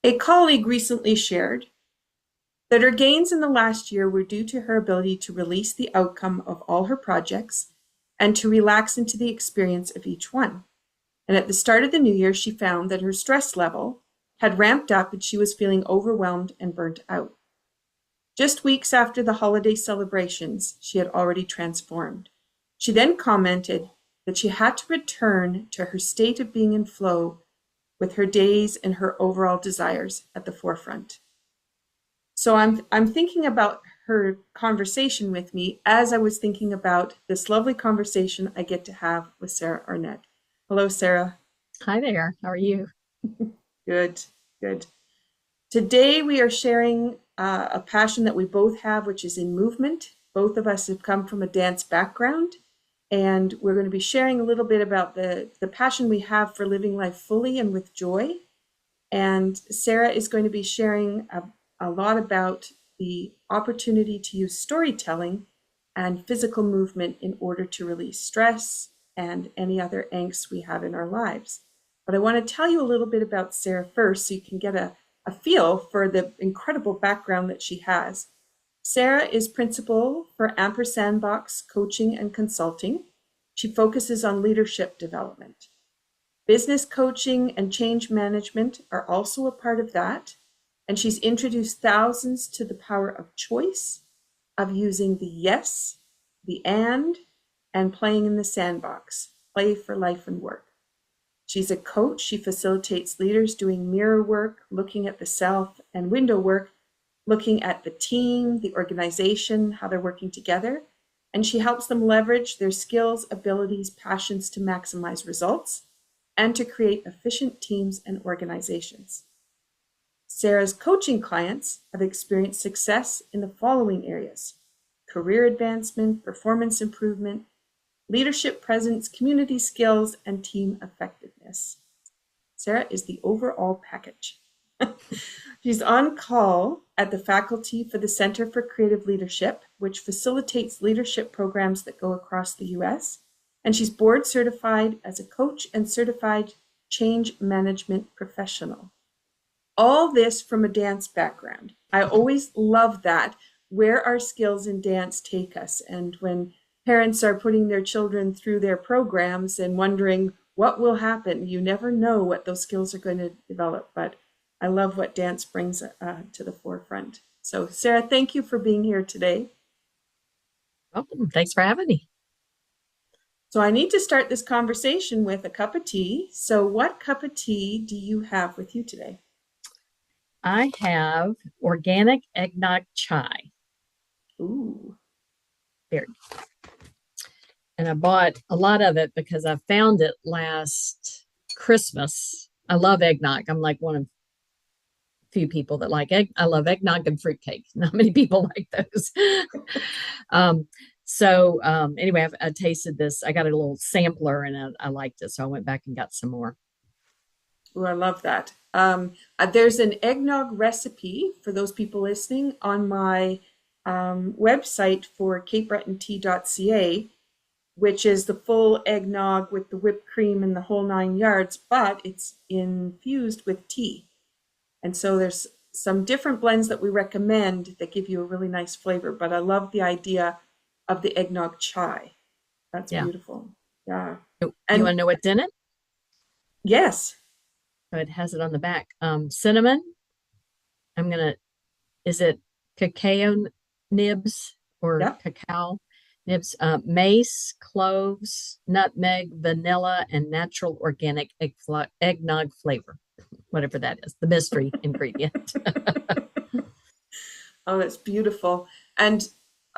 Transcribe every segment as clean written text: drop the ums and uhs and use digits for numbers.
A colleague recently shared that her gains in the last year were due to her ability to release the outcome of all her projects and to relax into the experience of each one. And at the start of the new year, she found that her stress level had ramped up and she was feeling overwhelmed and burnt out. Just weeks after the holiday celebrations, she had already transformed. She then commented that she had to return to her state of being in flow with her days and her overall desires at the forefront. So I'm thinking about her conversation with me as I was thinking about this lovely conversation I get to have with Sarah Arnett. Hello, Sarah. Hi there. How are you? Good, good. Today we are sharing a passion that we both have, which is in movement. Both of us have come from a dance background, and we're going to be sharing a little bit about the passion we have for living life fully and with joy. And Sarah is going to be sharing a lot about the opportunity to use storytelling and physical movement in order to release stress and any other angst we have in our lives. But I want to tell you a little bit about Sarah first so you can get a feel for the incredible background that she has. Sarah is principal for Ampersand Box Coaching and Consulting. She focuses on leadership development. Business coaching and change management are also a part of that. And she's introduced thousands to the power of choice, of using the yes, the and playing in the sandbox, play for life and work. She's a coach. She facilitates leaders doing mirror work, looking at the self, and window work, looking at the team, the organization, how they're working together. And she helps them leverage their skills, abilities, passions to maximize results and to create efficient teams and organizations. Sarah's coaching clients have experienced success in the following areas: career advancement, performance improvement, leadership presence, community skills, and team effectiveness. Sarah is the overall package. She's on call at the faculty for the Center for Creative Leadership, which facilitates leadership programs that go across the US. And she's board certified as a coach and certified change management professional. All this from a dance background. I always love that, where our skills in dance take us. And when parents are putting their children through their programs and wondering what will happen, you never know what those skills are going to develop. But I love what dance brings to the forefront. So Sarah, thank you for being here today. Welcome. Thanks for having me. So I need to start this conversation with a cup of tea. So what cup of tea do you have with you today? I have organic eggnog chai. Ooh. Very. And I bought a lot of it because I found it last Christmas. I love eggnog. I'm like one of few people that like egg. I love eggnog and fruitcake. Not many people like those. Anyway, I tasted this. I got a little sampler and I liked it. So I went back and got some more. Oh, I love that. There's an eggnog recipe for those people listening on my website for capebretontea, which is the full eggnog with the whipped cream and the whole 9 yards, but it's infused with tea. And so there's some different blends that we recommend that give you a really nice flavor. But I love the idea of the eggnog chai. That's beautiful. Yeah. You want to know what's in it? Yes. So it has it on the back. Cinnamon. Is it cacao nibs or cacao nibs? Mace, cloves, nutmeg, vanilla, and natural organic eggnog flavor. Whatever that is, the mystery ingredient. Oh, that's beautiful. And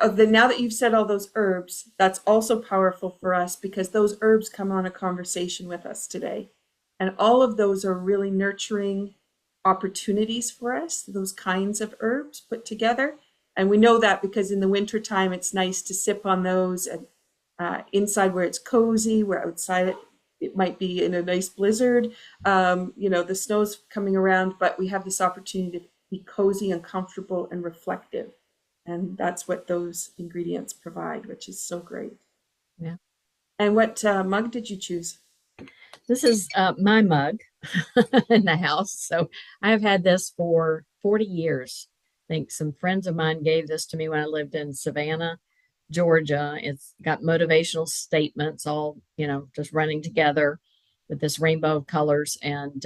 now that you've said all those herbs, that's also powerful for us because those herbs come on a conversation with us today. And all of those are really nurturing opportunities for us, those kinds of herbs put together. And we know that because in the wintertime, it's nice to sip on those and inside where it's cozy, where outside it might be in a nice blizzard. The snow's coming around, but we have this opportunity to be cozy and comfortable and reflective. And that's what those ingredients provide, which is so great. Yeah. And what mug did you choose? This is my mug. in the house. So I have had this for 40 years. I think some friends of mine gave this to me when I lived in Savannah, Georgia. It's got motivational statements all, just running together with this rainbow of colors. And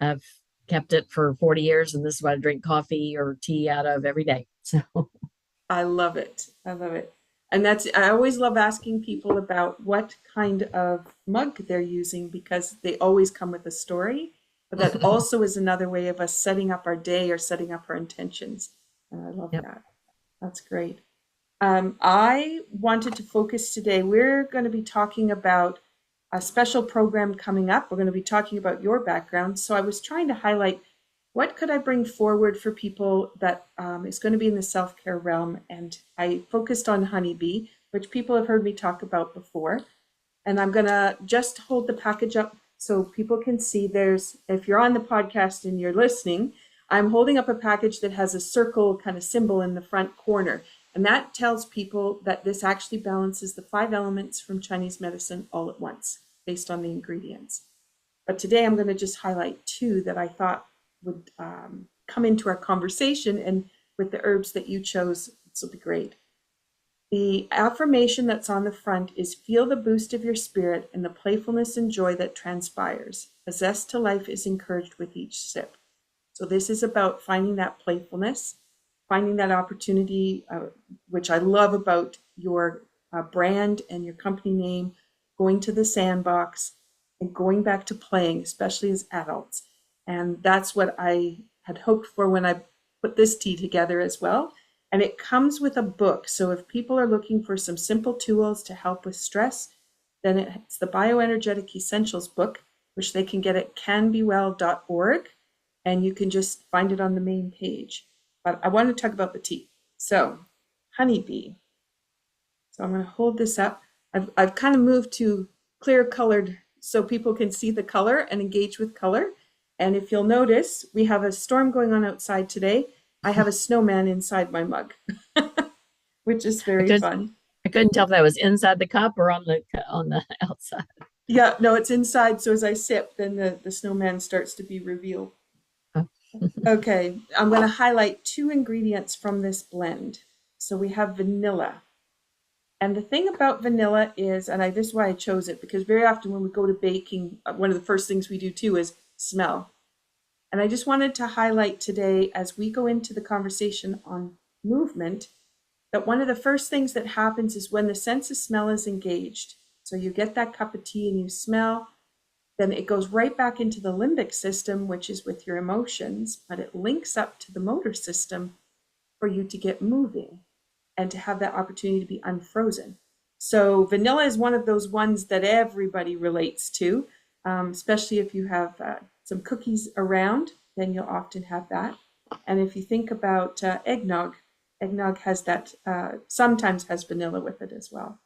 I've kept it for 40 years, and this is what I drink coffee or tea out of every day. So, I love it. I love it. And I always love asking people about what kind of mug they're using because they always come with a story. But that also is another way of us setting up our day or setting up our intentions. And I love yep. that. That's great. I wanted to focus today. We're going to be talking about a special program coming up. We're going to be talking about your background. So I was trying to highlight what could I bring forward for people that is going to be in the self-care realm. And I focused on HoneyBEE, which people have heard me talk about before. And I'm going to just hold the package up so people can see. If you're on the podcast and you're listening, I'm holding up a package that has a circle kind of symbol in the front corner. And that tells people that this actually balances the 5 elements from Chinese medicine all at once, based on the ingredients. But today I'm going to just highlight 2 that I thought would come into our conversation, and with the herbs that you chose, this will be great. The affirmation that's on the front is feel the boost of your spirit and the playfulness and joy that transpires. A zest to life is encouraged with each sip. So this is about finding that playfulness, finding that opportunity, which I love about your brand and your company name, going to the sandbox and going back to playing, especially as adults. And that's what I had hoped for when I put this tea together as well. And it comes with a book. So if people are looking for some simple tools to help with stress, then it's the BioEnergetic Essentials book, which they can get at canbewell.org. And you can just find it on the main page. But I want to talk about the tea. So HoneyBEE. So I'm going to hold this up. I've kind of moved to clear colored so people can see the color and engage with color. And if you'll notice, we have a storm going on outside today. I have a snowman inside my mug, which is very fun. I couldn't tell if that was inside the cup or on the outside. Yeah, no, it's inside. So as I sip, then the snowman starts to be revealed. Oh. Okay, I'm going to highlight 2 ingredients from this blend. So we have vanilla. And the thing about vanilla is, and this is why I chose it, because very often when we go to baking, one of the first things we do too is smell. And I just wanted to highlight today, as we go into the conversation on movement, that one of the first things that happens is when the sense of smell is engaged. So you get that cup of tea and you smell, then it goes right back into the limbic system, which is with your emotions, but it links up to the motor system for you to get moving and to have that opportunity to be unfrozen. So vanilla is one of those ones that everybody relates to, especially if you have some cookies around, then you'll often have that. And if you think about eggnog has that, sometimes has vanilla with it as well.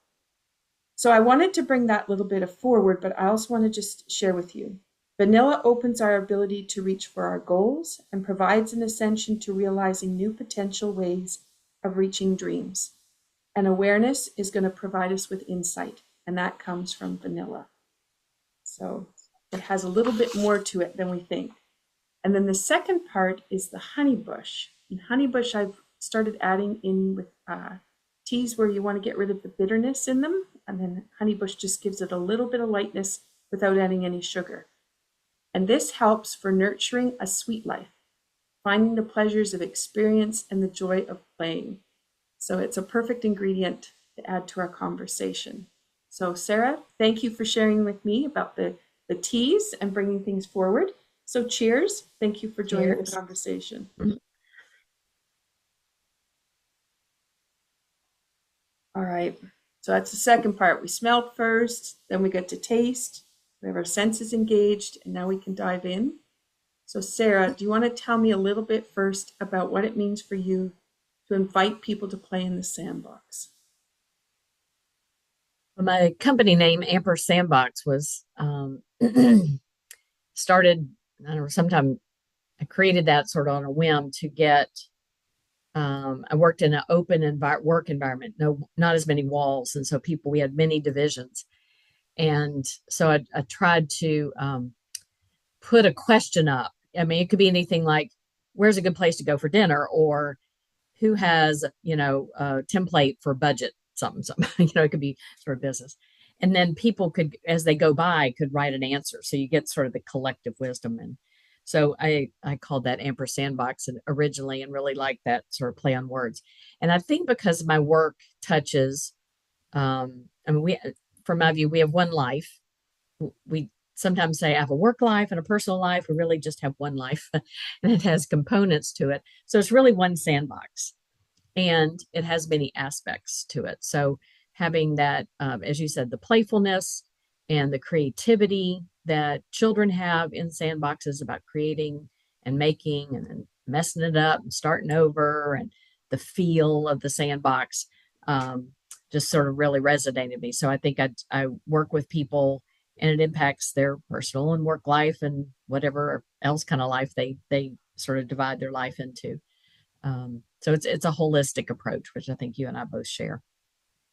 So I wanted to bring that little bit of forward, but I also want to just share with you. Vanilla opens our ability to reach for our goals and provides an ascension to realizing new potential ways of reaching dreams. And awareness is going to provide us with insight, and that comes from vanilla. So it has a little bit more to it than we think. And then the second part is the honeybush. And honeybush I've started adding in with teas where you want to get rid of the bitterness in them. And then honeybush just gives it a little bit of lightness without adding any sugar. And this helps for nurturing a sweet life, finding the pleasures of experience and the joy of playing. So it's a perfect ingredient to add to our conversation. So Sarah, thank you for sharing with me about the teas and bringing things forward. So cheers. Thank you for joining the conversation. Mm-hmm. All right. So that's the second part. We smelled first, then we get to taste. We have our senses engaged, and now we can dive in. So Sarah, do you want to tell me a little bit first about what it means for you to invite people to play in the sandbox? My company name, Amper Sandbox, was started, I don't know, sometime I created that sort of on a whim to get, I worked in an open work environment, not as many walls. And so we had many divisions. And so I tried to put a question up. I mean, it could be anything like, where's a good place to go for dinner? Or who has, a template for budget, something. It could be sort of business. And then people could, as they go by, could write an answer. So you get sort of the collective wisdom. And so I called that ampersand box originally, and really like that sort of play on words. And I think because my work touches, I mean, from my view, we have one life. We sometimes say I have a work life and a personal life. We really just have one life, and it has components to it. So it's really one sandbox, and it has many aspects to it. So having that, as you said, the playfulness and the creativity that children have in sandboxes about creating and making and then messing it up and starting over, and the feel of the sandbox, just sort of really resonated with me. So I think I work with people, and it impacts their personal and work life and whatever else kind of life they sort of divide their life into. So it's a holistic approach, which I think you and I both share.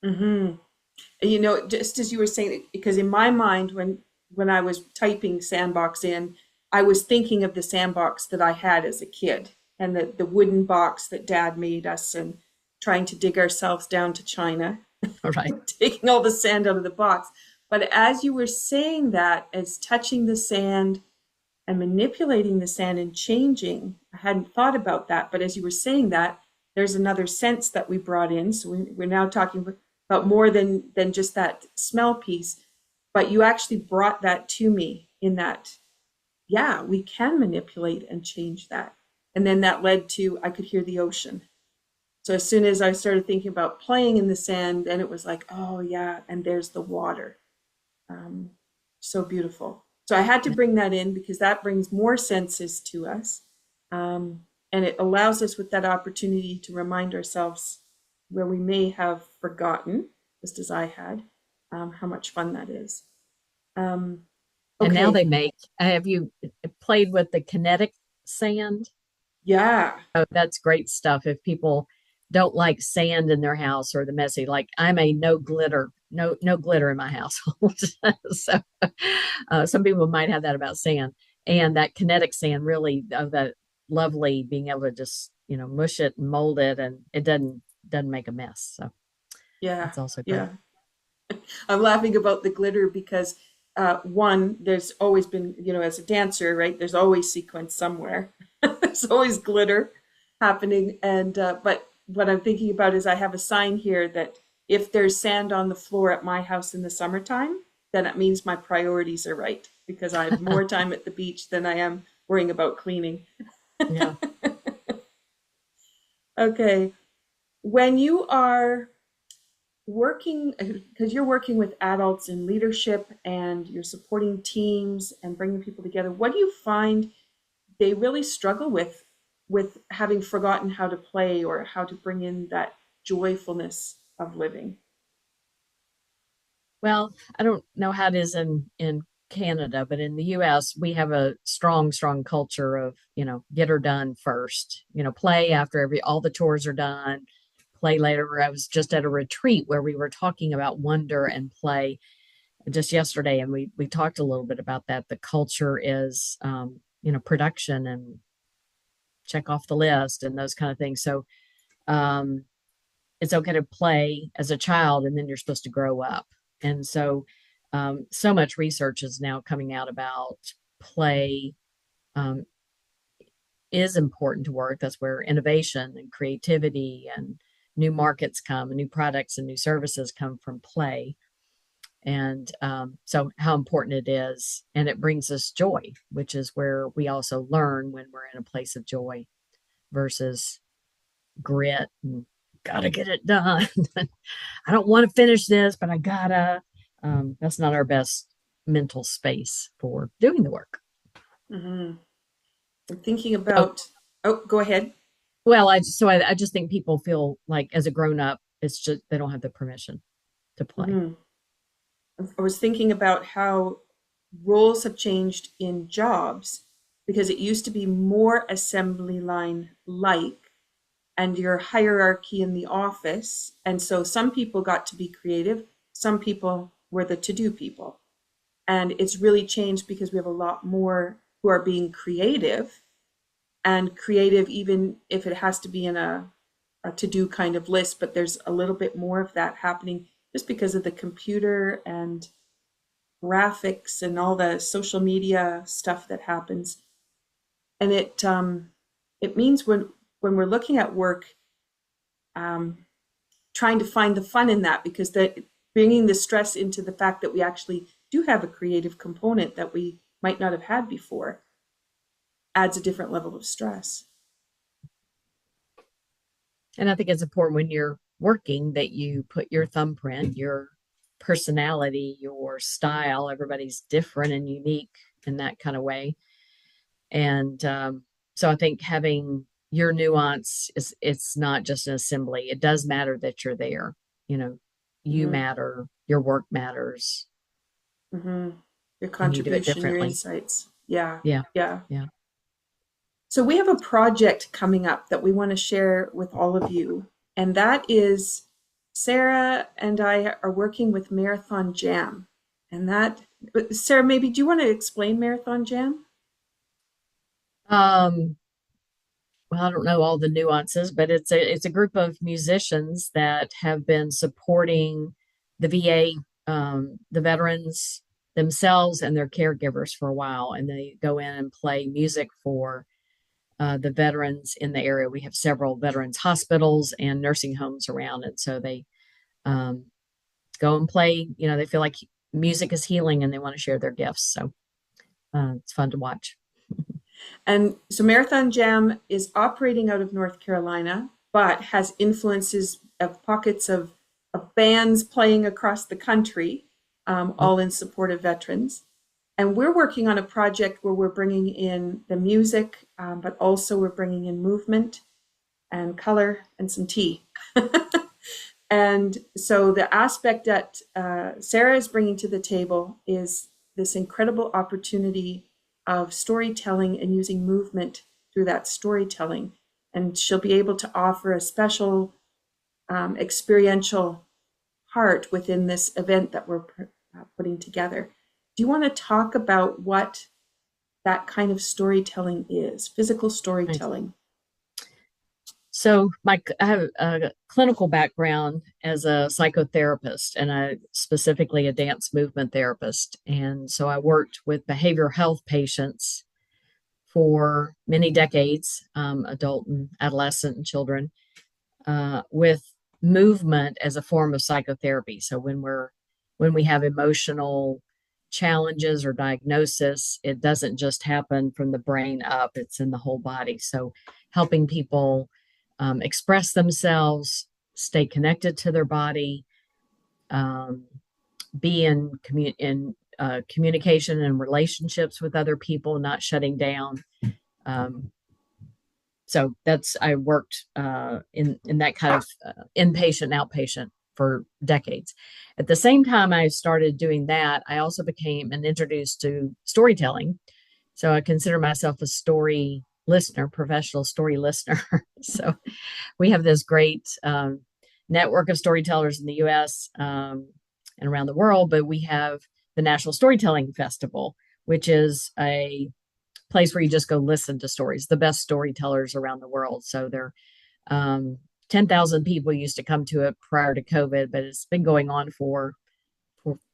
Mm-hmm. Just as you were saying, because in my mind, when I was typing sandbox in, I was thinking of the sandbox that I had as a kid, and the wooden box that Dad made us, and trying to dig ourselves down to China, All right. taking all the sand out of the box. But as you were saying that, as touching the sand and manipulating the sand and changing, I hadn't thought about that. But as you were saying that, there's another sense that we brought in. So we're now talking about more than just that smell piece. But you actually brought that to me in that, yeah, we can manipulate and change that. And then that led to, I could hear the ocean. So as soon as I started thinking about playing in the sand, then it was like, oh yeah, and there's the water. Um, so beautiful. So I had to bring that in because that brings more senses to us. And it allows us with that opportunity to remind ourselves where we may have forgotten, just as I had, how much fun that is. Um, And now okay. they make, have you played with the kinetic sand? Yeah. Oh, that's great stuff. If people don't like sand in their house or the messy, like I'm a no glitter in my household. So some people might have that about sand, and that kinetic sand really of that lovely being able to just mush it and mold it, and it doesn't make a mess. So Yeah. that's also great. Yeah. I'm laughing about the glitter because one, there's always been, as a dancer, right? There's always sequence somewhere. There's always glitter happening. And but what I'm thinking about is I have a sign here that if there's sand on the floor at my house in the summertime, then it means my priorities are right because I have more time at the beach than I am worrying about cleaning. Yeah. Okay. When you are working, because you're working with adults in leadership and you're supporting teams and bringing people together, what do you find they really struggle with having forgotten how to play or how to bring in that joyfulness of living? Well, I don't know how it is in Canada, but in the US, we have a strong culture of, get her done first, play after all the chores are done, play later. I was just at a retreat where we were talking about wonder and play just yesterday, and we talked a little bit about that. The culture is, production and check off the list and those kind of things. So, um, it's okay to play as a child, and then you're supposed to grow up. And so so much research is now coming out about play, um, is important to work. That's where innovation and creativity and new markets come, and new products and new services come from play. And so how important it is, and it brings us joy, which is where we also learn when we're in a place of joy versus grit and gotta get it done. I don't want to finish this, but I gotta. That's not our best mental space for doing the work. Hmm. I'm thinking So, about, oh, go ahead. well, I just think people feel like as a grown up, it's just they don't have the permission to play. Hmm. I was thinking about how roles have changed in jobs because it used to be more assembly line like and your hierarchy in the office. And so some people got to be creative, some people were the to do people. And it's really changed because we have a lot more who are being creative, and creative even if it has to be in a to-do kind of list, but there's a little bit more of that happening just because of the computer and graphics and all the social media stuff that happens. And it means when we're looking at work, um, trying to find the fun in that, because that bringing the stress into the fact that we actually do have a creative component that we might not have had before adds a different level of stress. And I think it's important when you're working that you put your thumbprint, your personality, your style. Everybody's different and unique in that kind of way. And so I think having your nuance is, it's not just an assembly. It does matter that you're there. You know, you Mm-hmm. matter, your work matters, Mm-hmm. Your and you do it contribution, your differently. insights. Yeah, Yeah. yeah. Yeah. So we have a project coming up that we want to share with all of you, and that is Sarah and I are working with Marathon Jam. And that, Sarah, maybe do you want to explain Marathon Jam? Um, well, I don't know all the nuances, but it's a group of musicians that have been supporting the VA, the veterans themselves and their caregivers for a while, and they go in and play music for the veterans in the area. We have several veterans hospitals and nursing homes around, and so they um, go and play. You know, they feel like music is healing, and they want to share their gifts. So it's fun to watch. And so Marathon Jam is operating out of North Carolina, but has influences of pockets of bands playing across the country, all in support of veterans. And we're working on a project where we're bringing in the music, but also we're bringing in movement and color and some tea. And so the aspect that Sarah is bringing to the table is this incredible opportunity of storytelling and using movement through that storytelling. And she'll be able to offer a special experiential part within this event that we're putting together. Do you want to talk about what that kind of storytelling is, physical Nice. storytelling? So I have a clinical background as a psychotherapist, and I specifically a dance movement therapist. And so I worked with behavioral health patients for many decades, adult and adolescent and children, with movement as a form of psychotherapy. So when we have emotional challenges or diagnosis, it doesn't just happen from the brain up; it's in the whole body. So helping people express themselves, stay connected to their body, um, be in communication and relationships with other people, not shutting down. Um, so that's I worked in that kind of inpatient outpatient for decades. At the same time I started doing that, I also became and introduced to storytelling. So I consider myself a story listener, professional story listener. So we have this great network of storytellers in the US and around the world, but we have the National Storytelling Festival, which is a place where you just go listen to stories, the best storytellers around the world. So there, 10,000 people used to come to it prior to COVID, but it's been going on for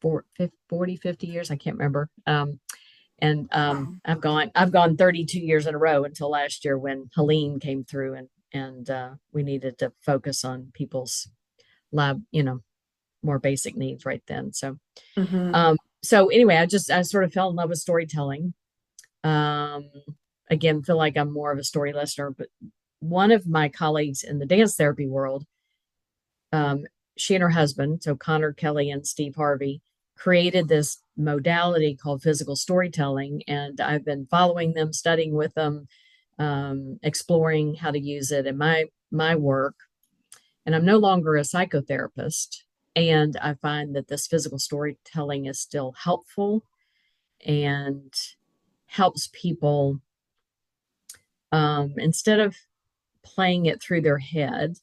40, 50 years. I can't remember. And I've gone 32 years in a row until last year when Helene came through and we needed to focus on people's lab, more basic needs right then. So, Mm-hmm. um, so anyway, I sort of fell in love with storytelling. Um, Again, feel like I'm more of a story listener, but one of my colleagues in the dance therapy world, um, she and her husband, so Connor Kelly and Steve Harvey, created this modality called physical storytelling. And I've been following them, studying with them, exploring how to use it in my work. And I'm no longer a psychotherapist. And I find that this physical storytelling is still helpful and helps people instead of playing it through their head.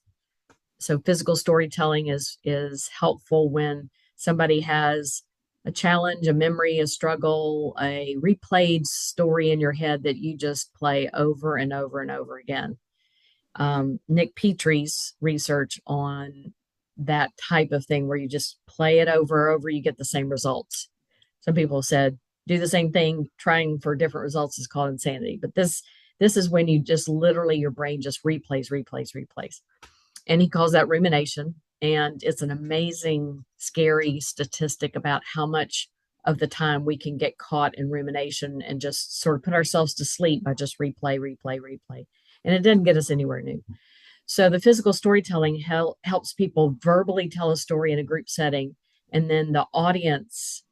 So physical storytelling is helpful when somebody has a challenge, a memory, a struggle, a replayed story in your head that you just play over and over and over again. Nick Petrie's research on that type of thing where you just play it over and over, you get the same results. Some people said do the same thing, trying for different results is called insanity. But this is when you just literally your brain just replays. And he calls that rumination. And it's an amazing, scary statistic about how much of the time we can get caught in rumination and just sort of put ourselves to sleep by just replay. And it didn't get us anywhere new. So the physical storytelling helps people verbally tell a story in a group setting, and then the audience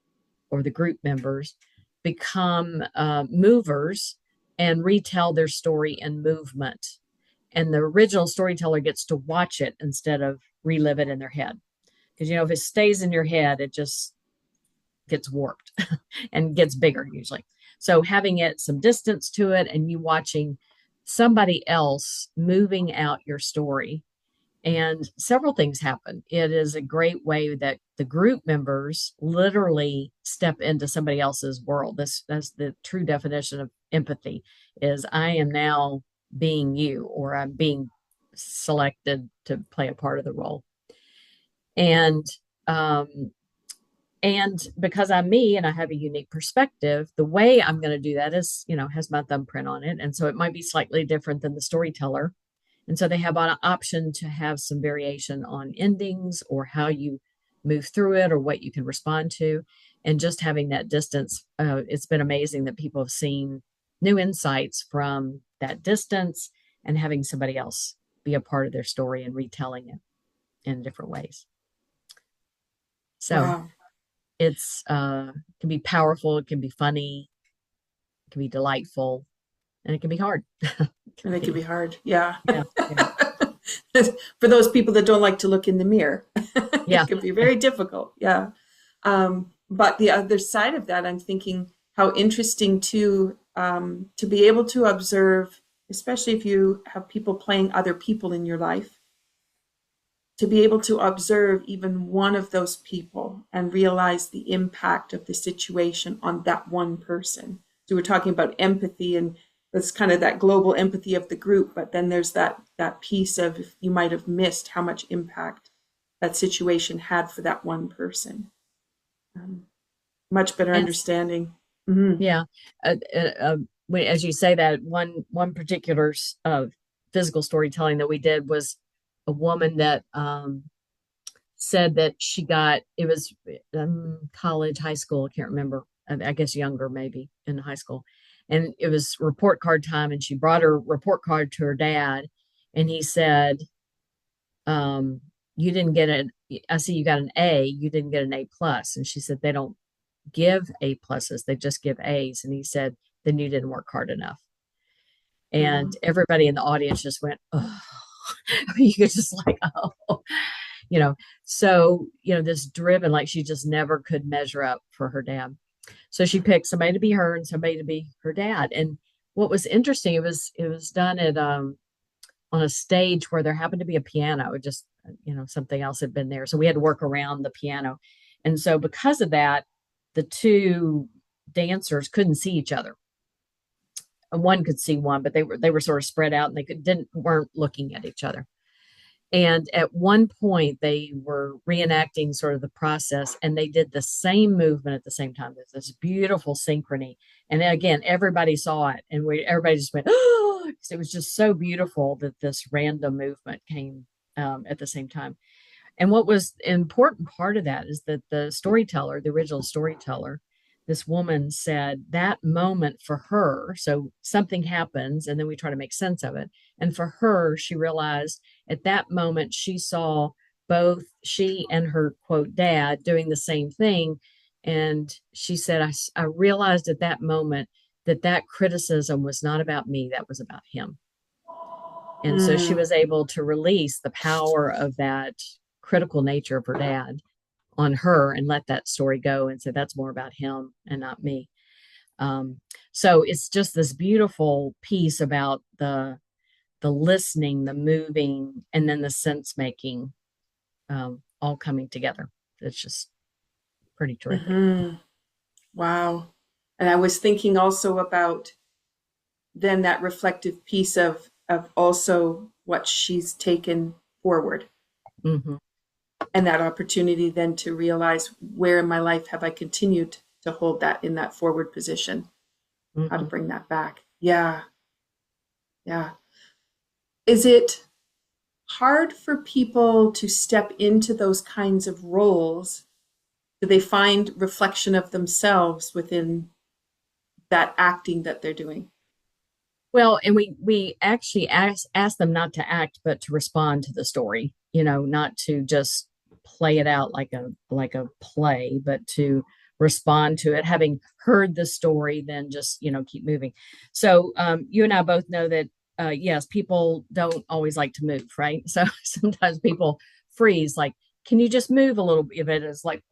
or the group members become movers and retell their story in movement. And the original storyteller gets to watch it instead of relive it in their head. Because, if it stays in your head, it just gets warped and gets bigger usually. So having it some distance to it and you watching somebody else moving out your story, and several things happen. It is a great way that the group members literally step into somebody else's world. That's the true definition of empathy, is I am now being you, or I'm being selected to play a part of the role. And because I'm me and I have a unique perspective, the way I'm going to do that is, has my thumbprint on it. And so it might be slightly different than the storyteller. And so they have an option to have some variation on endings or how you move through it or what you can respond to. And just having that distance, it's been amazing that people have seen new insights from that distance and having somebody else be a part of their story and retelling it in different ways. So Wow. it's can be powerful, it can be funny, it can be delightful, and it can be hard. And it can be hard. Yeah. Yeah. For those people that don't like to look in the mirror, Yeah. it can be very difficult. Yeah. But the other side of that, I'm thinking how interesting to be able to observe, especially if you have people playing other people in your life, to be able to observe even one of those people and realize the impact of the situation on that one person. So we're talking about empathy, and that's kind of that global empathy of the group, but then there's that piece of if you might have missed how much impact that situation had for that one person. Much better And understanding. Mm-hmm. yeah, as you say that, one particular physical storytelling that we did was a woman that said that she got, it was college, high school, I can't remember, I guess younger maybe in high school. And it was report card time, and she brought her report card to her dad, and he said, you didn't get it. I see you got an A, you didn't get an A plus. And she said, they don't give A pluses, they just give A's. And he said, then you didn't work hard enough. And everybody in the audience just went, oh, you could just like, oh, so, this driven, like she just never could measure up for her dad. So she picked somebody to be her and somebody to be her dad. And what was interesting, it was done at, on a stage where there happened to be a piano. It just, something else had been there. So we had to work around the piano. And so because of that, the two dancers couldn't see each other. One could see one, but they were sort of spread out, and they weren't looking at each other. And at one point, they were reenacting sort of the process, and they did the same movement at the same time. There's this beautiful synchrony. And again, everybody saw it, and everybody just went, oh, it was just so beautiful that this random movement came at the same time. And what was an important part of that is that the storyteller, the original storyteller, this woman said that moment for her, so something happens and then we try to make sense of it. And for her, she realized at that moment, she saw both she and her quote dad doing the same thing. And she said, I realized at that moment that criticism was not about me, that was about him. And so she was able to release the power of that critical nature of her dad on her and let that story go and say that's more about him and not me. So it's just this beautiful piece about the listening, the moving, and then the sense making, all coming together. It's just pretty terrific. Mm-hmm. Wow. And I was thinking also about then that reflective piece of also what she's taken forward, Hmm. and that opportunity then to realize where in my life have I continued to hold that in that forward position, how to Hmm. bring that back. Yeah. Yeah. Is it hard for people to step into those kinds of roles? Do they find reflection of themselves within that acting that they're doing? Well, and we actually ask them not to act, but to respond to the story. Not to just play it out like a play, but to respond to it. Having heard the story, then just keep moving. So you and I both know that yes, people don't always like to move, right? So sometimes people freeze. Like, can you just move a little bit? It's like,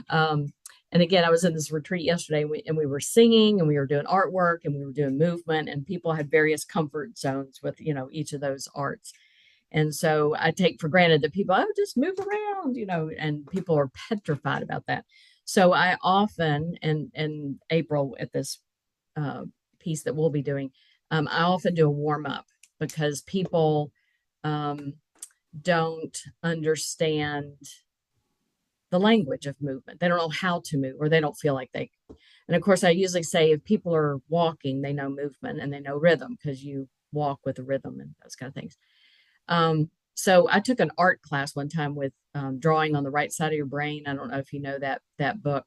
um, and again, I was in this retreat yesterday, and we were singing, and we were doing artwork, and we were doing movement, and people had various comfort zones with each of those arts. And so I take for granted that people, oh, just move around, and people are petrified about that. So I often, and April at this uh, piece that we'll be doing, I often do a warm up because people um, don't understand the language of movement. They don't know how to move, or they don't feel like they. And of course, I usually say if people are walking, they know movement and they know rhythm because you walk with a rhythm and those kind of things. So I took an art class one time with drawing on the right side of your brain. I don't know if you know that book.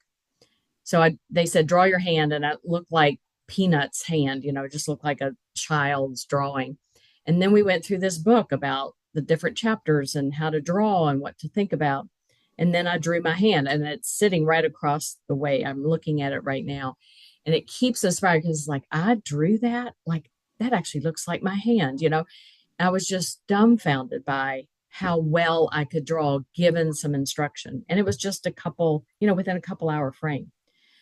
So they said draw your hand, and it looked like Peanut's hand. It just looked like a child's drawing. And then we went through this book about the different chapters and how to draw and what to think about. And then I drew my hand, and it's sitting right across the way. I'm looking at it right now, and it keeps inspired because like I drew that, like that actually looks like my hand. I was just dumbfounded by how well I could draw given some instruction. And it was just a couple, within a couple hour frame.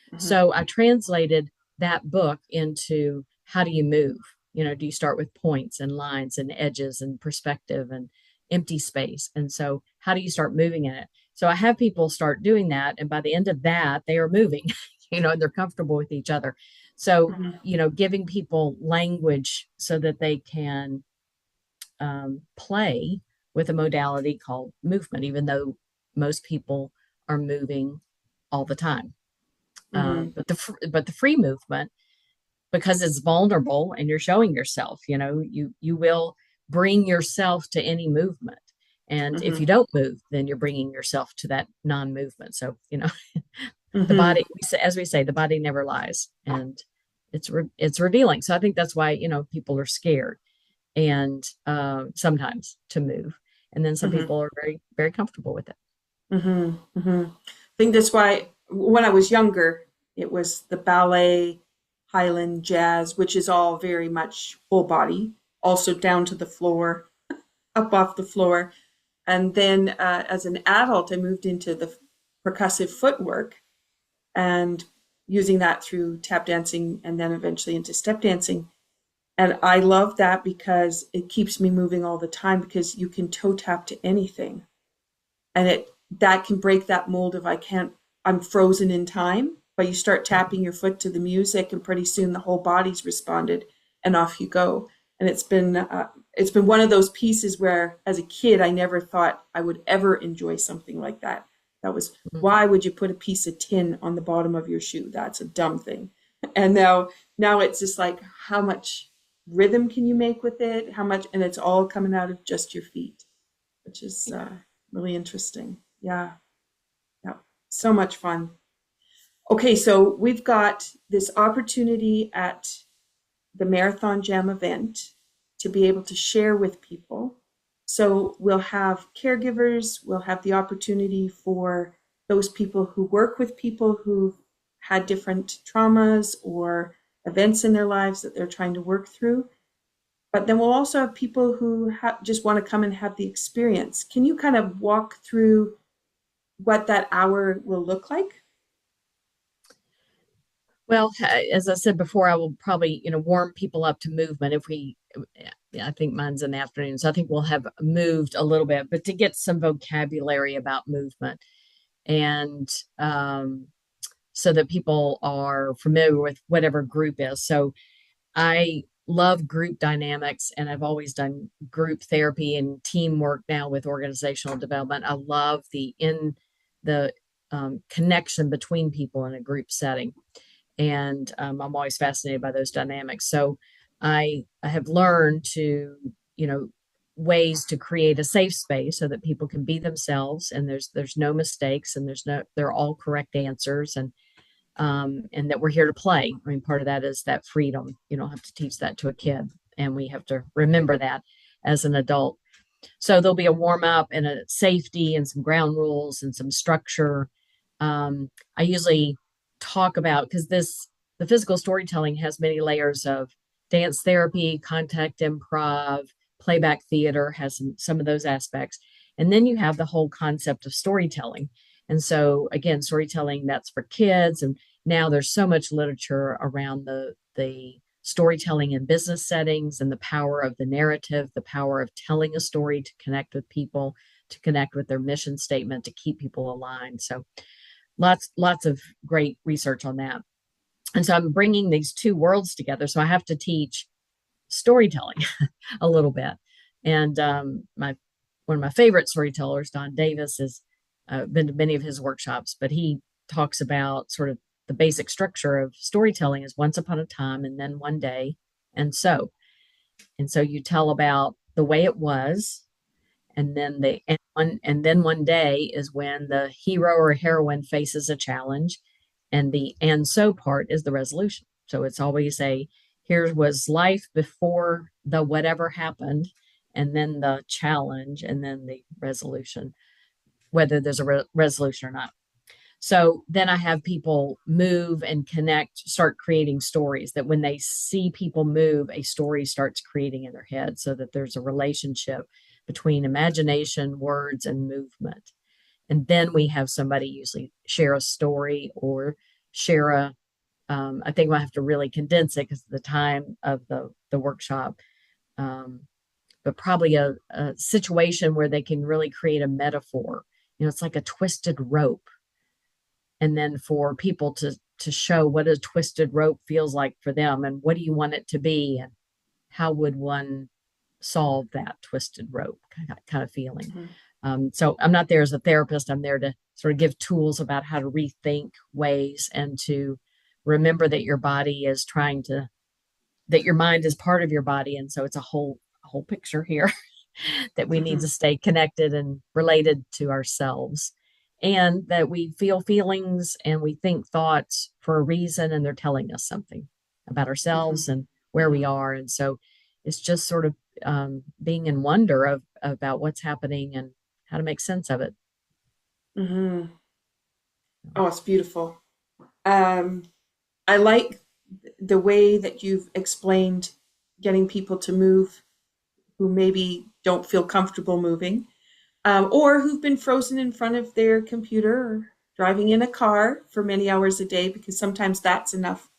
Mm-hmm. So I translated that book into how do you move? Do you start with points and lines and edges and perspective and empty space? And so how do you start moving in it? So I have people start doing that. And by the end of that, they are moving, and they're comfortable with each other. So, Mm-hmm. giving people language so that they can play with a modality called movement, even though most people are moving all the time. Mm-hmm. But the free movement, because it's vulnerable and you're showing yourself, you will bring yourself to any movement. And if Mm-hmm. you don't move, then you're bringing yourself to that non-movement. So the Mm-hmm. body, as we say, the body never lies, and it's revealing. So I think that's why people are scared and sometimes to move, and then some Mm-hmm. people are very very comfortable with it. Mm-hmm. Mm-hmm. I think that's why when I was younger, it was the ballet, Highland jazz, which is all very much full body, also down to the floor, up off the floor. And then as an adult, I moved into the percussive footwork and using that through tap dancing and then eventually into step dancing. And I love that because it keeps me moving all the time because you can toe tap to anything. And it that can break that mold of I'm frozen in time, but you start tapping your foot to the music and pretty soon the whole body's responded and off you go. And it's been one of those pieces where as a kid I never thought I would ever enjoy something like that. That was Mhm. why would you put a piece of tin on the bottom of your shoe? That's a dumb thing. And now it's just like how much rhythm can you make with it? How much, and it's all coming out of just your feet, which is really interesting. Yeah, yeah, so much fun. Okay, so we've got this opportunity at the Marathon Jam event to be able to share with people. So we'll have caregivers, we'll have the opportunity for those people who work with people who've had different traumas or events in their lives that they're trying to work through. But then we'll also have people who just want to come and have the experience. Can you kind of walk through what that hour will look like? Well, as I said before, I will probably, warm people up to movement if we, I think mine's in the afternoon. So I think we'll have moved a little bit, but to get some vocabulary about movement. and so that people are familiar with whatever group is. So I love group dynamics, and I've always done group therapy and teamwork now with organizational development. I love the connection between people in a group setting, and I'm always fascinated by those dynamics. So I have learned to, you know, ways to create a safe space so that people can be themselves, and there's no mistakes, and they're all correct answers, and that we're here to play. I mean, part of that is that freedom. You don't have to teach that to a kid, and we have to remember that as an adult. So there'll be a warm up and a safety and some ground rules and some structure. I usually talk about, because the physical storytelling has many layers of dance therapy, contact improv, playback theater has some of those aspects. And then you have the whole concept of storytelling. And so again, storytelling that's for kids. And now there's so much literature around the storytelling in business settings and the power of the narrative, the power of telling a story to connect with people, to connect with their mission statement, to keep people aligned. So lots of great research on that. And so I'm bringing these two worlds together. So I have to teach storytelling a little bit. And my one of my favorite storytellers, Don Davis, has been to many of his workshops, but he talks about sort of the basic structure of storytelling is once upon a time and then one day. And so you tell about the way it was, and then one day is when the hero or heroine faces a challenge, and the and so part is the resolution. So it's always a here was life before the whatever happened, and then the challenge, and then the resolution, whether there's a resolution or not. So then I have people move and connect, start creating stories that when they see people move, a story starts creating in their head, so that there's a relationship between imagination, words, and movement. And then we have somebody usually share a story or share I think we'll have to really condense it because of the time of the workshop. But probably a situation where they can really create a metaphor. It's like a twisted rope, and then for people to show what a twisted rope feels like for them, and what do you want it to be, and how would one solve that twisted rope kind of feeling. So I'm not there as a therapist. I'm there to sort of give tools about how to rethink ways, and to remember that your body is that your mind is part of your body, and so it's a whole picture here that we need to stay connected and related to ourselves, and that we feel feelings and we think thoughts for a reason, and they're telling us something about ourselves and where we are. And so it's just sort of being in wonder about what's happening and how to make sense of it. Mm-hmm. Oh, it's beautiful. I like the way that you've explained getting people to move who maybe don't feel comfortable moving, or who've been frozen in front of their computer or driving in a car for many hours a day, because sometimes that's enough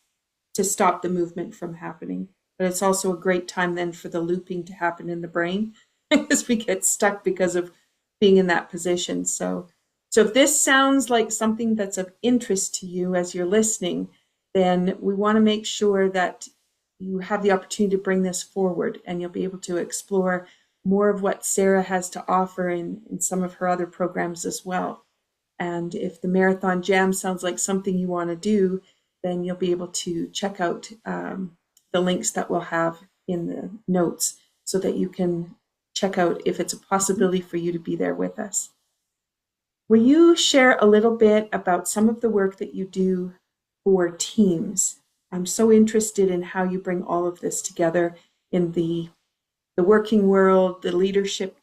to stop the movement from happening. But it's also a great time then for the looping to happen in the brain as we get stuck because of being in that position. So if this sounds like something that's of interest to you as you're listening, then we want to make sure that you have the opportunity to bring this forward, and you'll be able to explore more of what Sarah has to offer in some of her other programs as well. And if the Marathon Jam sounds like something you want to do, then you'll be able to check out the links that we'll have in the notes, so that you can check out if it's a possibility for you to be there with us. Will you share a little bit about some of the work that you do for teams? I'm so interested in how you bring all of this together in the working world, the leadership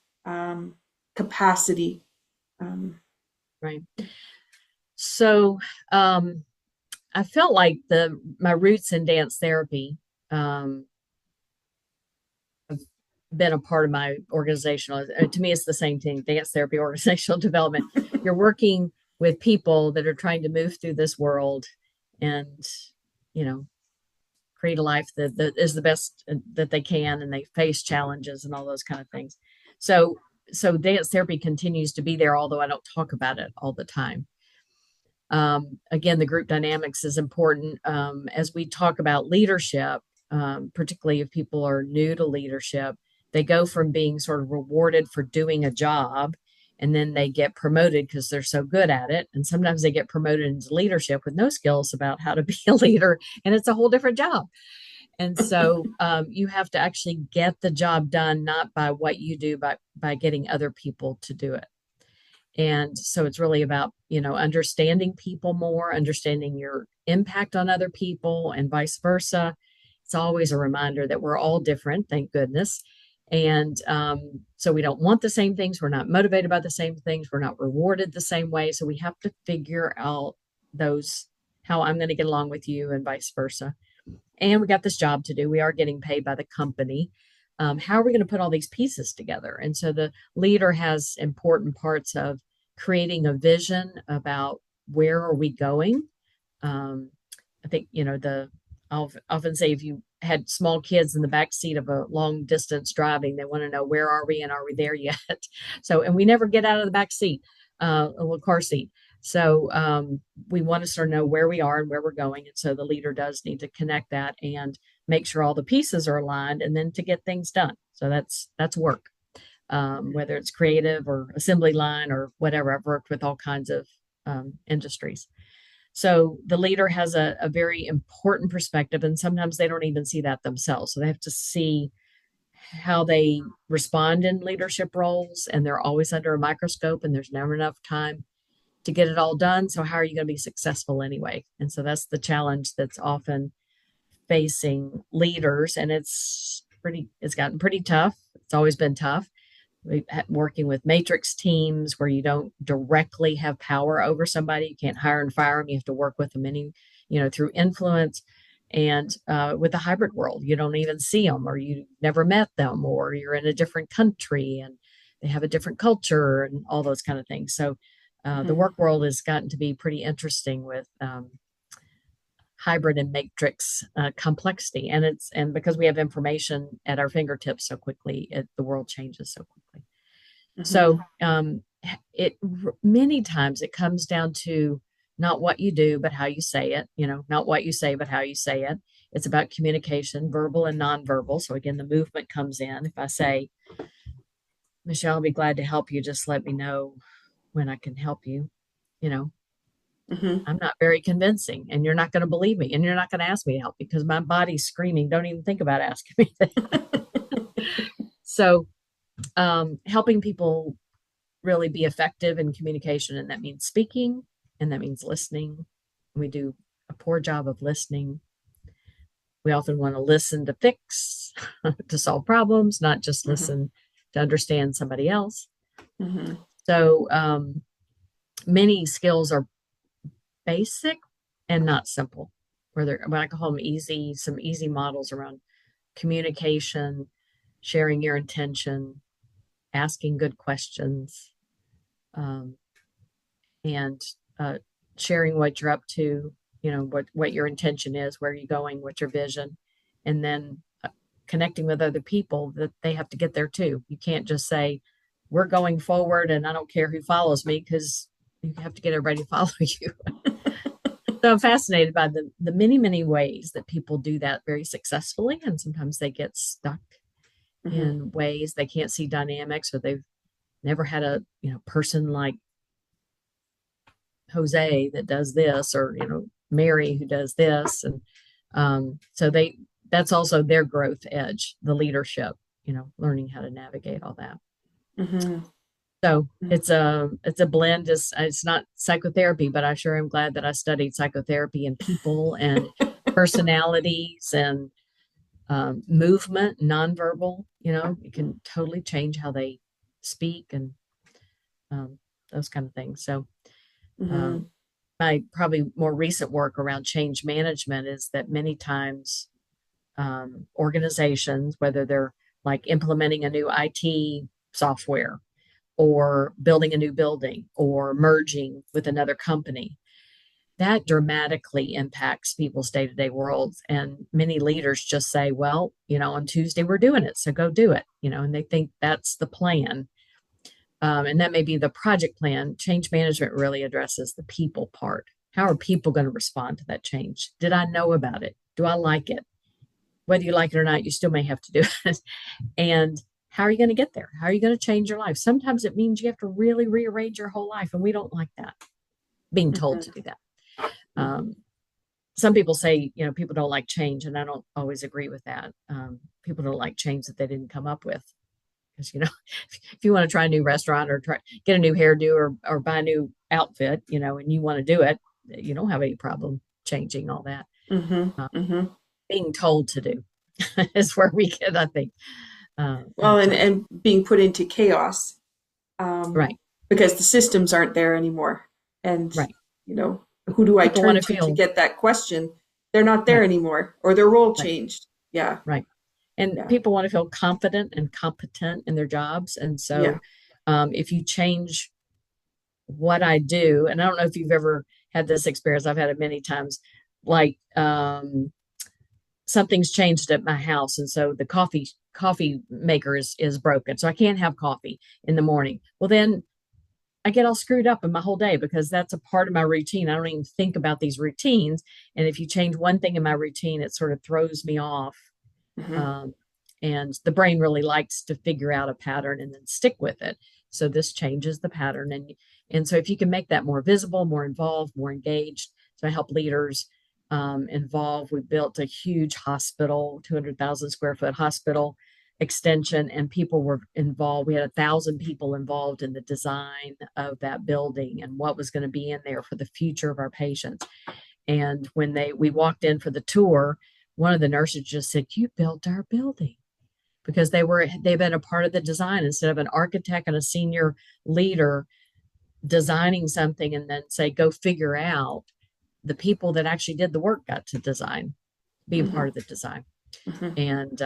capacity. Right. So I felt like my roots in dance therapy have been a part of my organizational. To me, it's the same thing: dance therapy, organizational development. You're working with people that are trying to move through this world, and create a life that is the best that they can, and they face challenges and all those kind of things. So dance therapy continues to be there, although I don't talk about it all the time. Again, the group dynamics is important. As we talk about leadership, particularly if people are new to leadership, they go from being sort of rewarded for doing a job, and then they get promoted because they're so good at it. And sometimes they get promoted into leadership with no skills about how to be a leader, and it's a whole different job. And so you have to actually get the job done, not by what you do, but by getting other people to do it. And so it's really about, understanding people more, understanding your impact on other people, and vice versa. It's always a reminder that we're all different, thank goodness. And so we don't want the same things. We're not motivated by the same things. We're not rewarded the same way. So we have to figure out how I'm going to get along with you and vice versa. And we got this job to do. We are getting paid by the company. How are we going to put all these pieces together? And so the leader has important parts of creating a vision about where are we going. I think, I'll often say if you had small kids in the back seat of a long distance driving, they want to know, where are we and are we there yet? So, and we never get out of the back seat, a little car seat. So we want to sort of know where we are and where we're going. And so the leader does need to connect that and make sure all the pieces are aligned, and then to get things done. So that's work, whether it's creative or assembly line or whatever. I've worked with all kinds of industries. So the leader has a very important perspective, and sometimes they don't even see that themselves. So they have to see how they respond in leadership roles, and they're always under a microscope, and there's never enough time to get it all done. So how are you going to be successful anyway? And so that's the challenge that's often facing leaders, and it's gotten pretty tough. It's always been tough. Working with matrix teams where you don't directly have power over somebody. You can't hire and fire them. You have to work with them through influence. And with the hybrid world, you don't even see them, or you never met them, or you're in a different country and they have a different culture and all those kind of things. So the work world has gotten to be pretty interesting with hybrid and matrix complexity. And because we have information at our fingertips so quickly, the world changes so quickly. So many times it comes down to not what you do, but how you say it, not what you say, but how you say it. It's about communication, verbal and nonverbal. So again, the movement comes in. If I say, Michelle, I'll be glad to help you. Just let me know when I can help you. I'm not very convincing, and you're not going to believe me, and you're not going to ask me to help because my body's screaming, don't even think about asking me that. So helping people really be effective in communication, and that means speaking, and that means listening. We do a poor job of listening. We often want to listen to fix, to solve problems, not just listen to understand somebody else. So many skills are basic and not simple, where I call them some easy models around communication, sharing your intention, asking good questions, and sharing what you're up to, what your intention is, where you're going, what's your vision, and then connecting with other people that they have to get there too. You can't just say, we're going forward and I don't care who follows me, because you have to get everybody to follow you. So I'm fascinated by the many, many ways that people do that very successfully. And sometimes they get stuck in ways they can't see dynamics, or they've never had a person like Jose that does this, or Mary who does this. And so that's also their growth edge, the leadership, learning how to navigate all that. So it's a blend. It's not psychotherapy, but I sure am glad that I studied psychotherapy and people and personalities and movement, nonverbal. It can totally change how they speak and those kind of things. So my probably more recent work around change management is that many times organizations, whether they're like implementing a new IT software, or building a new building, or merging with another company, that dramatically impacts people's day-to-day worlds. And many leaders just say, well, on Tuesday we're doing it, so go do it, and they think that's the plan. And that may be the project plan. Change management really addresses the people part how are people going to respond to that change? Did I know about it? Do I like it? Whether you like it or not, you still may have to do it. And how are you going to get there? How are you going to change your life? Sometimes it means you have to really rearrange your whole life, and we don't like that, being told to do that. Some people say, people don't like change, and I don't always agree with that. People don't like change that they didn't come up with. Because, if you want to try a new restaurant or get a new hairdo or buy a new outfit, and you want to do it, you don't have any problem changing all that. Being told to do is where we get, I think. Well, and being put into chaos. Right. Because the systems aren't there anymore. And, right. Who do I turn to get that question? They're not there anymore, or their role changed. Yeah. Right. And people want to feel confident and competent in their jobs. And so if you change what I do, and I don't know if you've ever had this experience, I've had it many times, like something's changed at my house. And so the coffee maker is broken. So I can't have coffee in the morning. Well, then I get all screwed up in my whole day because that's a part of my routine. I don't even think about these routines. And if you change one thing in my routine, it sort of throws me off. And the brain really likes to figure out a pattern and then stick with it. So this changes the pattern. And so if you can make that more visible, more involved, more engaged, so I help leaders involved. We built a huge hospital, 200,000 square foot hospital extension, and people were involved. We had 1,000 people involved in the design of that building and what was going to be in there for the future of our patients. And when we walked in for the tour, one of the nurses just said, "You built our building," because they've been a part of the design instead of an architect and a senior leader designing something and then say, go figure out. The people that actually did the work got to be a part of the design. And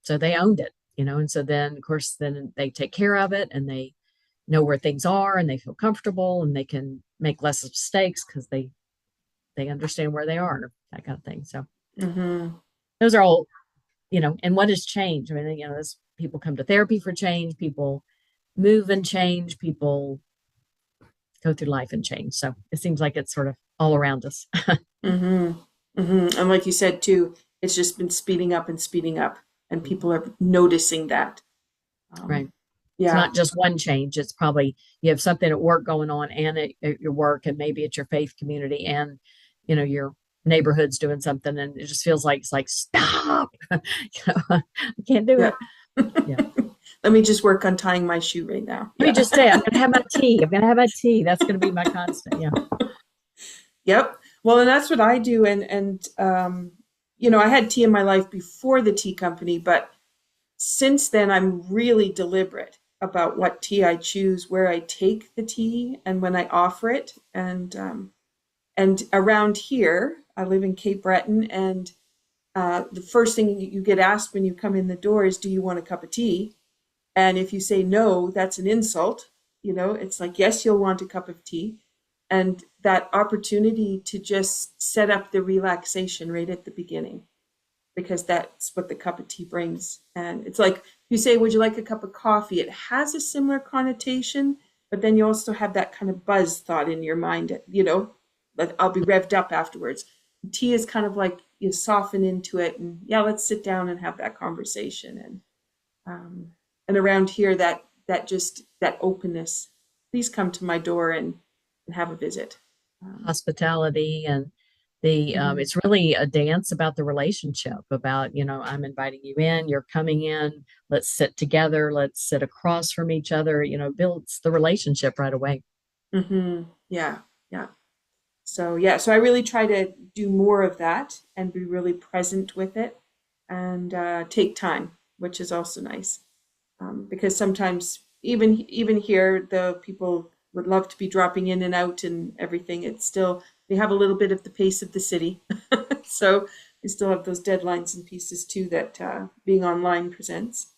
so they owned it, and so then, of course, then they take care of it and they know where things are and they feel comfortable and they can make less mistakes because they understand where they are, that kind of thing. So those are all, and what has changed? I mean, as people come to therapy for change, people move and change, people go through life and change. So it seems like it's sort of all around us. And like you said, too, it's just been speeding up, and people are noticing that. Right. Yeah. It's not just one change. It's probably you have something at work going on and at your work, and maybe it's your faith community, and your neighborhood's doing something, and it just feels like it's like, stop. I can't do it. Yeah. Let me just work on tying my shoe right now. Let me just say, I'm going to have my tea. That's going to be my constant. Yeah. Yep. Well, and that's what I do. And I had tea in my life before the tea company, but since then I'm really deliberate about what tea I choose, where I take the tea, and when I offer it. And around here, I live in Cape Breton, and the first thing you get asked when you come in the door is, do you want a cup of tea? And if you say no, that's an insult. It's like, yes, you'll want a cup of tea. And that opportunity to just set up the relaxation right at the beginning, because that's what the cup of tea brings. And it's like, you say, would you like a cup of coffee? It has a similar connotation, but then you also have that kind of buzz thought in your mind, like I'll be revved up afterwards. Tea is kind of like you soften into it and let's sit down and have that conversation. And around here, that openness, please come to my door and have a visit. Hospitality, and it's really a dance about the relationship, about, I'm inviting you in, you're coming in, let's sit together, let's sit across from each other, builds the relationship right away. Yeah. So I really try to do more of that and be really present with it, and take time, which is also nice. Because sometimes even here, the people would love to be dropping in and out and everything. It's still, we have a little bit of the pace of the city. So we still have those deadlines and pieces too that being online presents.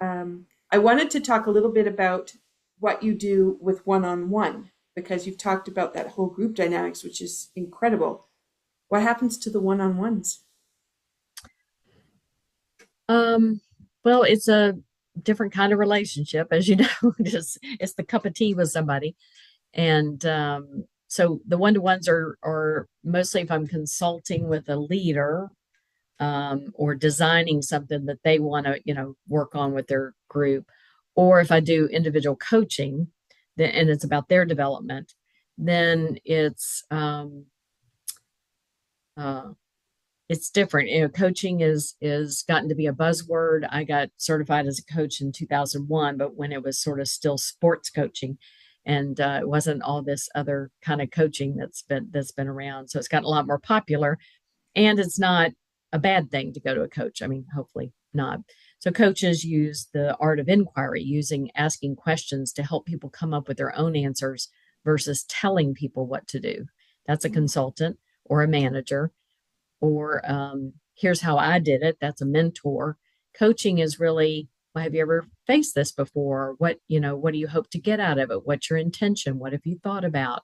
I wanted to talk a little bit about what you do with one-on-one, because you've talked about that whole group dynamics, which is incredible. What happens to the one-on-ones? Well, it's a different kind of relationship, as you know. It's the cup of tea with somebody. And so the one-to-ones are mostly if I'm consulting with a leader, or designing something that they want to, work on with their group, or if I do individual coaching, then, and it's about their development, then uh, it's different. Coaching is gotten to be a buzzword. I got certified as a coach in 2001, but when it was sort of still sports coaching, and it wasn't all this other kind of coaching that's been around. So it's gotten a lot more popular, and it's not a bad thing to go to a coach. I mean, hopefully not. So coaches use the art of inquiry, using asking questions to help people come up with their own answers versus telling people what to do. That's a consultant or a manager, or here's how I did it. That's a mentor. Coaching is really, well, have you ever faced this before? What do you hope to get out of it? What's your intention? What have you thought about?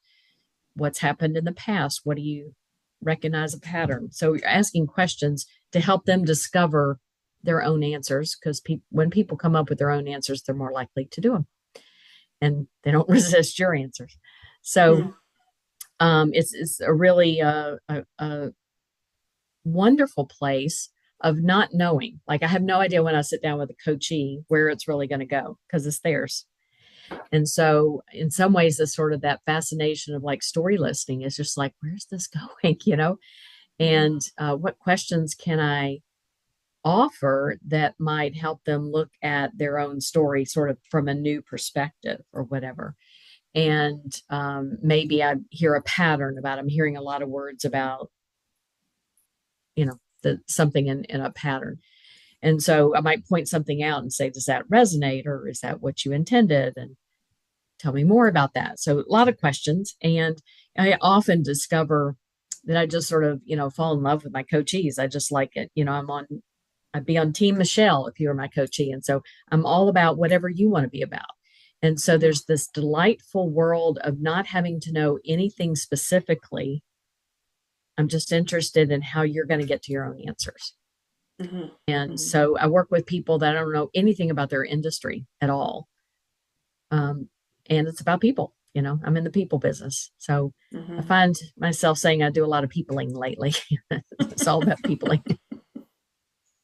What's happened in the past? What do you recognize a pattern? So you're asking questions to help them discover their own answers, because when people come up with their own answers, they're more likely to do them, and they don't resist your answers. So it's a really a wonderful place of not knowing. Like, I have no idea when I sit down with a coachee where it's really going to go, because it's theirs. And so in some ways, it's sort of that fascination of like story listening is just like, where's this going? And what questions can I offer that might help them look at their own story sort of from a new perspective or whatever. And maybe I hear a pattern about, I'm hearing a lot of words about, something in a pattern. And so I might point something out and say, does that resonate, or is that what you intended? And tell me more about that. So a lot of questions. And I often discover that I just sort of, fall in love with my coachees. I just like it. I'd be on Team Michelle if you were my coachee. And so I'm all about whatever you want to be about. And so there's this delightful world of not having to know anything specifically. I'm just interested in how you're going to get to your own answers. And so I work with people that I don't know anything about their industry at all. And it's about people. I'm in the people business. So I find myself saying I do a lot of peopling lately. It's all about peopling.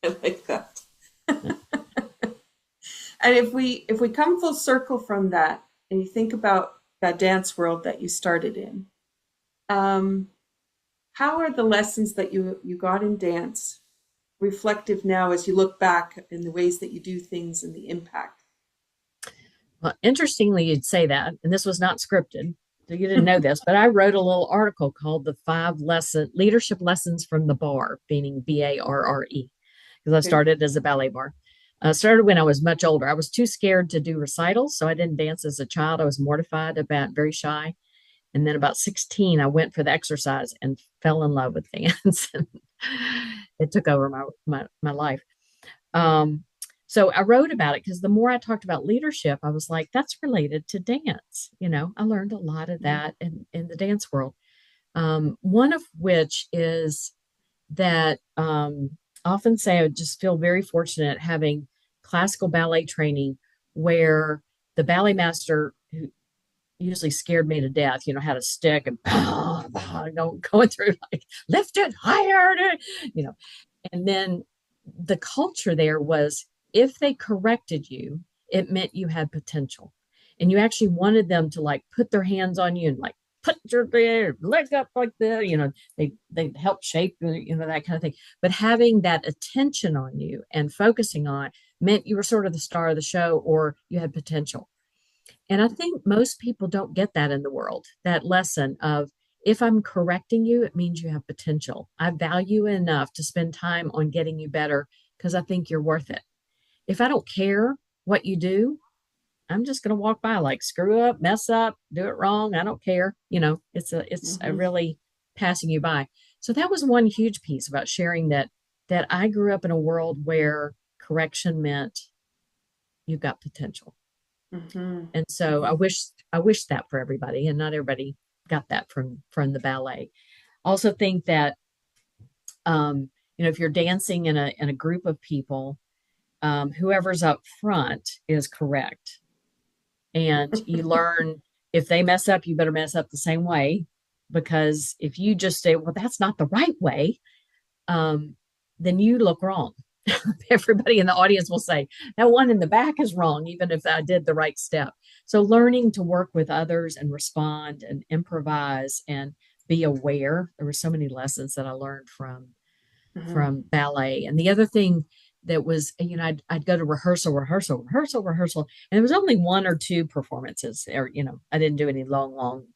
I like that. And if we come full circle from that, and you think about that dance world that you started in, how are the lessons that you got in dance reflective now as you look back in the ways that you do things and the impact? Well, interestingly, you'd say that, and this was not scripted, so you didn't know this, but I wrote a little article called the 5 leadership lessons from the bar, meaning BARRE, because I started as a ballet bar. I started when I was much older. I was too scared to do recitals, so I didn't dance as a child. I was mortified, very shy. And then about 16, I went for the exercise and fell in love with dance. It took over my life. So I wrote about it because the more I talked about leadership, I was like, that's related to dance. I learned a lot of that in the dance world. One of which is that I often say I just feel very fortunate having classical ballet training, where the ballet master, who usually scared me to death, had a stick and going through like, lift it higher, and then the culture there was, if they corrected you, it meant you had potential. And you actually wanted them to like put their hands on you and like put your leg up like that. They help shape, that kind of thing. But having that attention on you and focusing on it meant you were sort of the star of the show, or you had potential. And I think most people don't get that in the world, that lesson of, if I'm correcting you, it means you have potential. I value you enough to spend time on getting you better because I think you're worth it. If I don't care what you do, I'm just going to walk by, like, screw up, mess up, do it wrong. I don't care. It's a really passing you by. So that was one huge piece about sharing that I grew up in a world where correction meant you got potential. And so I wish that for everybody, and not everybody got that from the ballet. Also think that, if you're dancing in a group of people, whoever's up front is correct. And you learn, if they mess up, you better mess up the same way. because if you just say, well, that's not the right way, then you look wrong. Everybody in the audience will say, that one in the back is wrong, even if I did the right step. So learning to work with others and respond and improvise and be aware. There were so many lessons that I learned Mm-hmm. from ballet. And the other thing that was, I'd go to rehearsal, and there was only one or two performances, or I didn't do any long,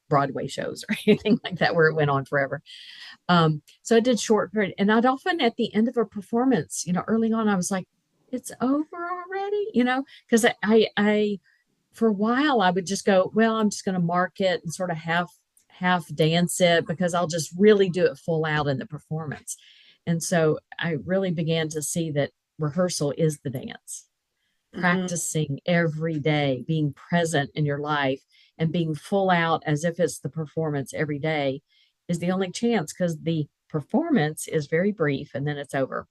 Broadway shows or anything like that where it went on forever. So I did short period, and I'd often at the end of a performance, early on, I was like, it's over already, because I for a while I would just go, well, I'm just going to mark it and sort of half dance it because I'll just really do it full out in the performance. And so I really began to see that rehearsal is the dance, Mm-hmm. practicing every day, being present in your life and being full out as if it's the performance every day is the only chance, because the performance is very brief and then it's over.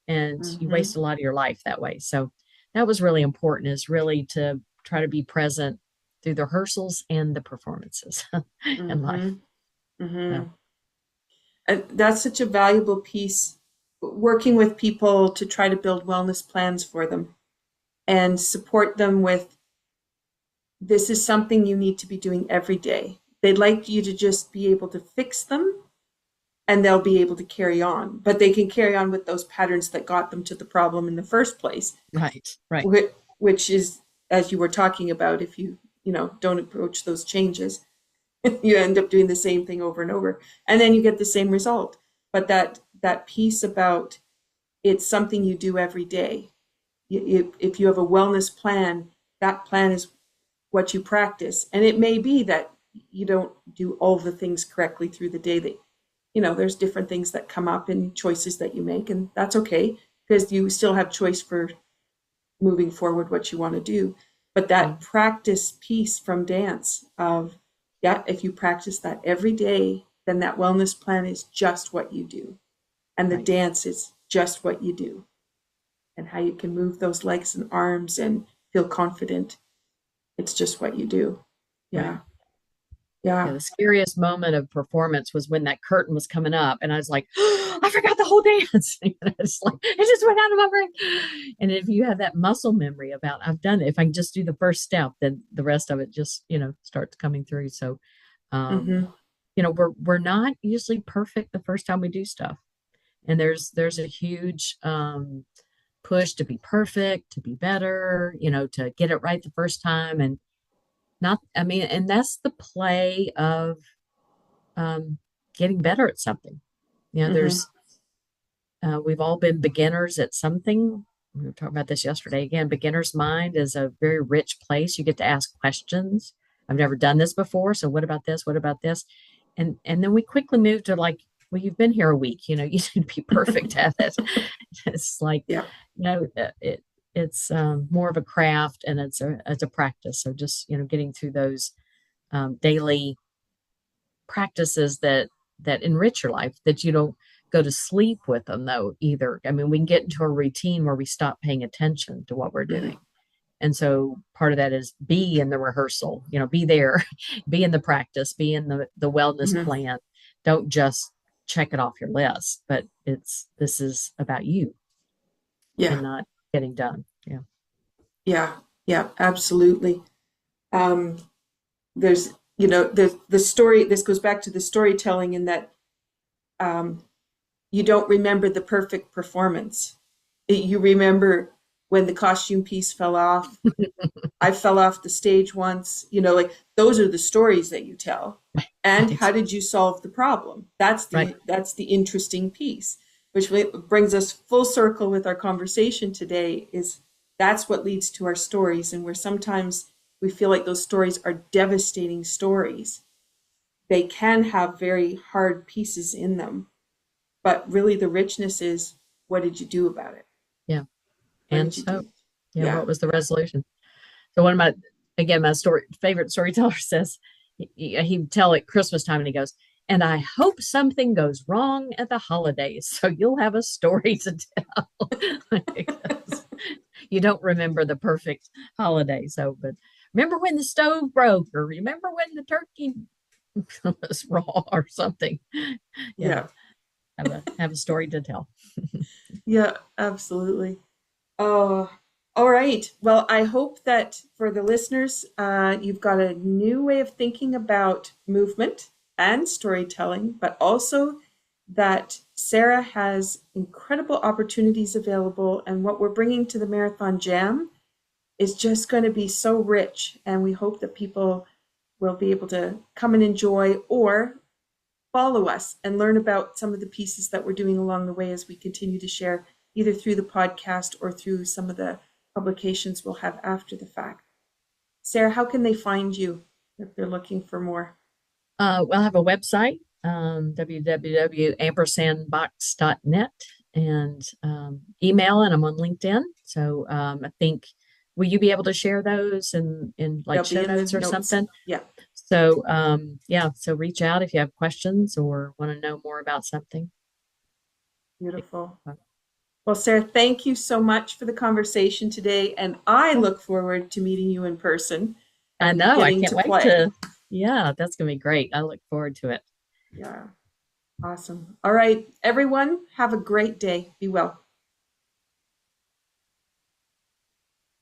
And you Mm-hmm. waste a lot of your life that way. So that was really important, is really to try to be present through the rehearsals and the performances in life. Mm-hmm. So, Mm-hmm. That's such a valuable piece, working with people to try to build wellness plans for them and support them with, this is something you need to be doing every day. They'd like you to just be able to fix them and they'll be able to carry on, but they can carry on with those patterns that got them to the problem in the first place, right, right. which is, as you were talking about, if don't approach those changes, you end up doing the same thing over and over, and then you get the same result. But that piece about, it's something you do every day. If you have a wellness plan, that plan is what you practice, and it may be that you don't do all the things correctly through the day, that there's different things that come up and choices that you make, and that's okay, because you still have choice for moving forward what you want to do. But Yeah, that practice piece from dance of, yeah, if you practice that every day, then that wellness plan is just what you do. And the right, dance is just what you do. And how you can move those legs and arms and feel confident. It's just what you do. right. Yeah. Yeah, Yeah. the scariest moment of performance was when that curtain was coming up, and I was like, oh, I forgot the whole dance. It's like it just went out of my brain. And if you have that muscle memory about, I've done it, if I can just do the first step, then the rest of it just starts coming through. So, um, Mm-hmm. we're not usually perfect the first time we do stuff, and there's a huge push to be perfect, to be better, to get it right the first time, and not. I mean, and that's the play of um, getting better at something. Mm-hmm. There's we've all been beginners at something. We were talking about this yesterday. Again, beginner's mind is a very rich place. You get to ask questions. I've never done this before, so what about this? What about this? And then we quickly move to like, well, you've been here a week. You should be perfect at it. It's like, Yeah. it's more of a craft, and it's a practice. So just getting through those daily practices that enrich your life, that you don't go to sleep with them though either. I mean, we can get into a routine where we stop paying attention to what we're Mm-hmm. doing. And so part of that is be in the rehearsal, be there, be in the practice, be in the wellness Mm-hmm. plan. Don't just check it off your list, but this is about you Yeah. and not getting done. Yeah. Yeah. Yeah. Absolutely. Um, there's, the story, this goes back to the storytelling, in that um, you don't remember the perfect performance. You remember when the costume piece fell off. I fell off the stage once, like, those are the stories that you tell. And Right. how did you solve the problem? That's Right. the interesting piece, which brings us full circle with our conversation today. Is That's what leads to our stories, and where sometimes we feel like those stories are devastating stories. They can have very hard pieces in them, but really the richness is, what did you do about it? Yeah. What And did you so, do? yeah, Yeah. what was the resolution? So one of my favorite storyteller says he would tell at Christmas time, and he goes, and I hope something goes wrong at the holidays, so you'll have a story to tell. Because you don't remember the perfect holiday. So, but remember when the stove broke, or remember when the turkey was raw or something. Yeah, Yeah. have a story to tell. Yeah, absolutely. Oh, all right. Well, I hope that for the listeners, you've got a new way of thinking about movement and storytelling, but also that Sarah has incredible opportunities available. And what we're bringing to the Marathon Jam is just going to be so rich. And we hope that people will be able to come and enjoy or follow us and learn about some of the pieces that we're doing along the way as we continue to share either through the podcast or through some of the publications we'll have after the fact. Sarah, how can they find you if they're looking for more? We'll have a website, www.ampersandbox.net, and email, and I'm on LinkedIn. So I think, will you be able to share those in like They'll show be in the notes or notes. something? Yeah, So yeah, so reach out if you have questions or want to know more about something. beautiful. Well, Sarah, thank you so much for the conversation today. And I look forward to meeting you in person I and know, I getting can't to wait play. to, yeah, that's gonna be great. I look forward to it. Yeah, awesome. All right, everyone, have a great day. Be well.